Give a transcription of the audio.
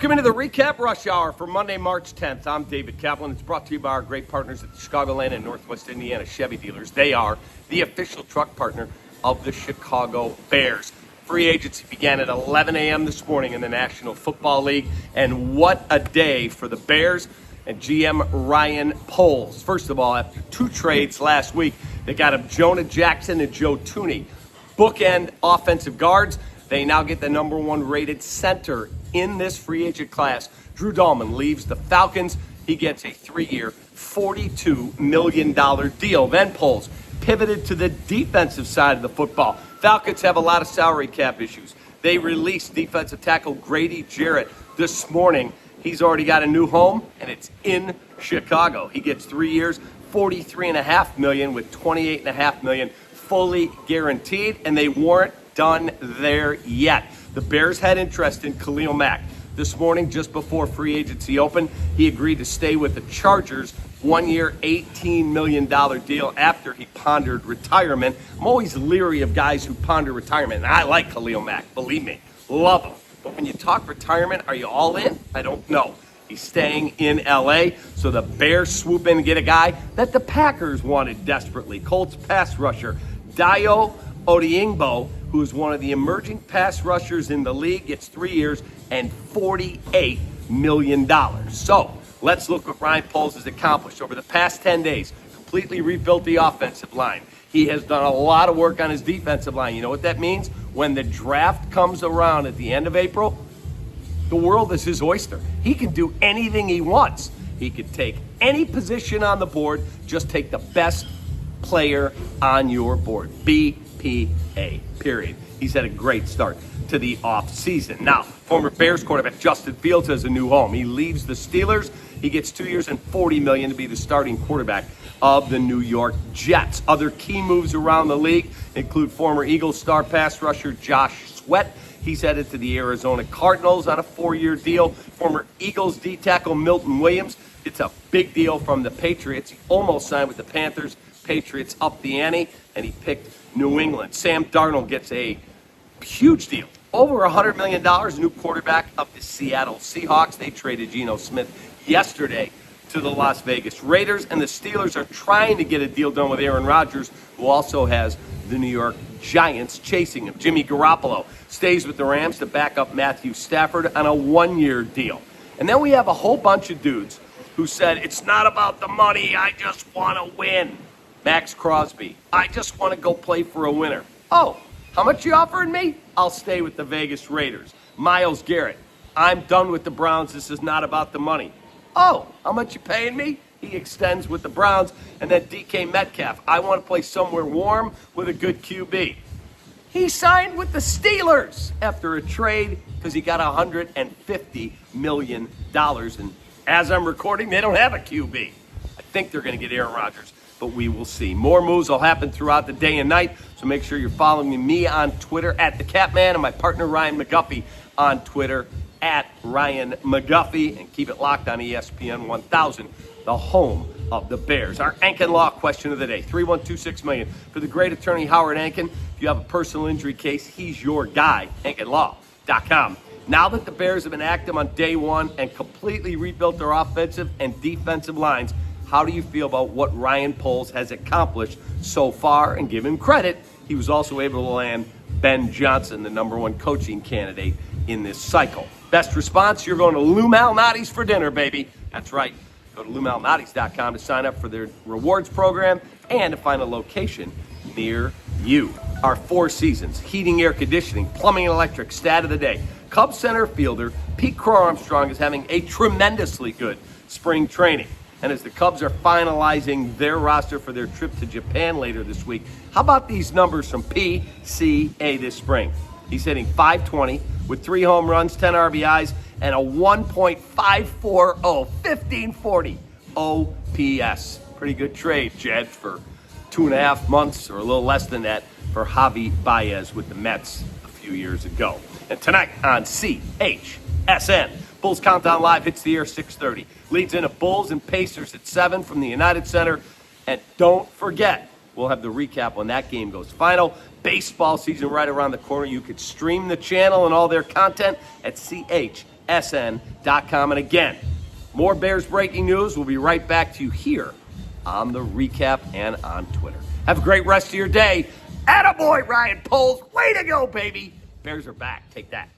Welcome into the REKAP Rush Hour for Monday, March 10th. I'm David Kaplan. It's brought to you by our great partners at the Chicagoland and Northwest Indiana Chevy dealers. They are the official truck partner of the Chicago Bears. Free agency began at 11 a.m. this morning in the National Football League. And what a day for the Bears and GM Ryan Poles. First of all, after two trades last week, they got him Jonah Jackson and Joe Thuney. Bookend offensive guards. They now get the number one rated center in this free agent class. Drew Dalman leaves the Falcons. He gets a 3-year, $42 million deal. Then Poles pivoted to the defensive side of the football. Falcons have a lot of salary cap issues. They released defensive tackle Grady Jarrett this morning. He's already got a new home, and it's in Chicago. He gets 3 years, $43.5 million with $28.5 million fully guaranteed, and they weren't done there yet. The Bears had interest in Khalil Mack. This morning, just before free agency opened, he agreed to stay with the Chargers. 1 year, $18 million deal after he pondered retirement. I'm always leery of guys who ponder retirement, and I like Khalil Mack, believe me, love him. But when you talk retirement, are you all in? I don't know. He's staying in L.A., so the Bears swoop in and get a guy that the Packers wanted desperately. Colts pass rusher Jarrett Odeyingbo, who is one of the emerging pass rushers in the league, gets 3 years and $48 million. So let's look what Ryan Poles has accomplished over the past 10 days. Completely rebuilt the offensive line. He has done a lot of work on his defensive line. You know what that means? When the draft comes around at the end of April, the world is his oyster. He can do anything he wants. He could take any position on the board, just take the best player on your board. BPA, period. He's had a great start to the offseason. Now, former Bears quarterback Justin Fields has a new home. He leaves the Steelers. He gets 2 years and $40 million to be the starting quarterback of the New York Jets. Other key moves around the league include former Eagles star pass rusher Josh Sweat. He's headed to the Arizona Cardinals on a 4-year deal. Former Eagles D tackle Milton Williams. It's a big deal from the Patriots. He almost signed with the Panthers. Patriots up the ante, and he picked New England. Sam Darnold gets a huge deal. Over $100 million, new quarterback of the Seattle Seahawks. They traded Geno Smith yesterday to the Las Vegas Raiders, and the Steelers are trying to get a deal done with Aaron Rodgers, who also has the New York Giants chasing him. Jimmy Garoppolo stays with the Rams to back up Matthew Stafford on a 1-year deal. And then we have a whole bunch of dudes who said, it's not about the money, I just want to win. Max Crosby, I just want to go play for a winner. Oh, how much you offering me? I'll stay with the Vegas Raiders. Myles Garrett, I'm done with the Browns. This is not about the money. Oh, how much you paying me? He extends with the Browns. And then DK Metcalf, I want to play somewhere warm with a good QB. He signed with the Steelers after a trade because he got $150 million. And as I'm recording, they don't have a QB. I think they're going to get Aaron Rodgers, but we will see. More moves will happen throughout the day and night, so make sure you're following me on Twitter at The Catman and my partner Ryan McGuffey on Twitter at Ryan McGuffey, and keep it locked on ESPN 1000, the home of the Bears. Our Ankin Law question of the day, 312-6 million. For the great attorney Howard Ankin, if you have a personal injury case, he's your guy, AnkinLaw.com. Now that the Bears have been active on day one and completely rebuilt their offensive and defensive lines, how do you feel about what Ryan Poles has accomplished so far? And give him credit, he was also able to land Ben Johnson, the number one coaching candidate in this cycle. Best response, you're going to Lou Malnati's for dinner, baby. That's right. Go to LouMalnati's.com to sign up for their rewards program and to find a location near you. Our 4 seasons, heating, air conditioning, plumbing, and electric stat of the day. Cubs center fielder Pete Crow Armstrong is having a tremendously good spring training. And as the Cubs are finalizing their roster for their trip to Japan later this week, how about these numbers from PCA this spring? He's hitting .520 with 3 home runs, 10 RBIs, and a 1.540, 1540 OPS. Pretty good trade, Jed, for 2.5 months or a little less than that for Javi Baez with the Mets a few years ago. And tonight on CHSN, Bulls Countdown Live hits the air 6:30. Leads into Bulls and Pacers at 7 from the United Center. And don't forget, we'll have the recap when that game goes final. Baseball season right around the corner. You could stream the channel and all their content at CHSN.com. BearsSN.com. And again, more Bears breaking news. We'll be right back to you here on the recap and on Twitter. Have a great rest of your day. Attaboy, Ryan Poles. Way to go, baby. Bears are back. Take that.